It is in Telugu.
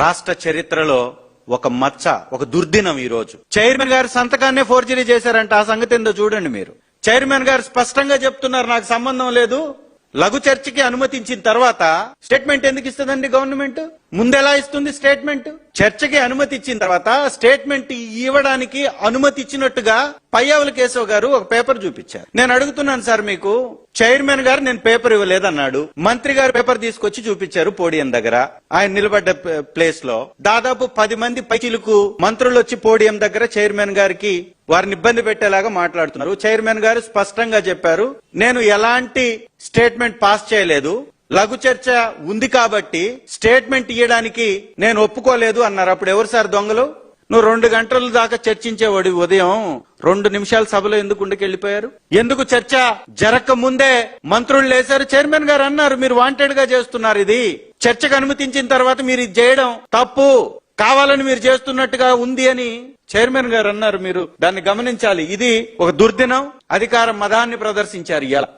రాష్ట్ర చరిత్రలో ఒక మచ్చ, ఒక దుర్దినం. ఈ రోజు చైర్మన్ గారి సంతకాన్నే ఫోర్జరీ చేశారంట. ఆ సంగతి ఏందో చూడండి మీరు. చైర్మన్ గారు స్పష్టంగా చెప్తున్నారు, నాకు సంబంధం లేదు. లఘు చర్చకి అనుమతించిన తర్వాత స్టేట్మెంట్ ఎందుకు ఇస్తుందండి గవర్నమెంట్? ముందెలా ఇస్తుంది స్టేట్మెంట్? చర్చకి అనుమతి ఇచ్చిన తర్వాత స్టేట్మెంట్ ఇవ్వడానికి అనుమతి ఇచ్చినట్టుగా పయ్యావుల కేశవ్ గారు ఒక పేపర్ చూపించారు. నేను అడుగుతున్నాను సార్, మీకు చైర్మన్ గారు నేను పేపర్ ఇవ్వలేదన్నాడు. మంత్రి గారు పేపర్ తీసుకొచ్చి చూపించారు పోడియం దగ్గర, ఆయన నిలబడ్డ ప్లేస్ లో. దాదాపు 10 మంది పైచిలకు మంత్రులు వచ్చి పోడియం దగ్గర చైర్మన్ గారికి వారిని ఇబ్బంది పెట్టేలాగా మాట్లాడుతున్నారు. చైర్మన్ గారు స్పష్టంగా చెప్పారు, నేను ఎలాంటి స్టేట్మెంట్ పాస్ చేయలేదు, లఘు చర్చ ఉంది కాబట్టి స్టేట్మెంట్ ఇవ్వడానికి నేను ఒప్పుకోలేదు అన్నారు. అప్పుడు ఎవరు సార్ దొంగలు? నువ్వు 2 గంటల దాకా చర్చించేవాడు, ఉదయం 2 నిమిషాల సభలో ఎందుకు ఉండకెళ్లిపోయారు? ఎందుకు చర్చ జరగక ముందే మంత్రులు లేశారు? చైర్మన్ గారు అన్నారు, మీరు వాంటెడ్ గా చేస్తున్నారు, ఇది చర్చకు అనుమతించిన తర్వాత మీరు ఇది చేయడం తప్పు, కావాలని మీరు చేస్తున్నట్టుగా ఉంది అని చైర్మన్ గారు అన్నారు. మీరు దాన్ని గమనించాలి. ఇది ఒక దుర్దినం. అధికార మదాన్ని ప్రదర్శించారు ఇలా.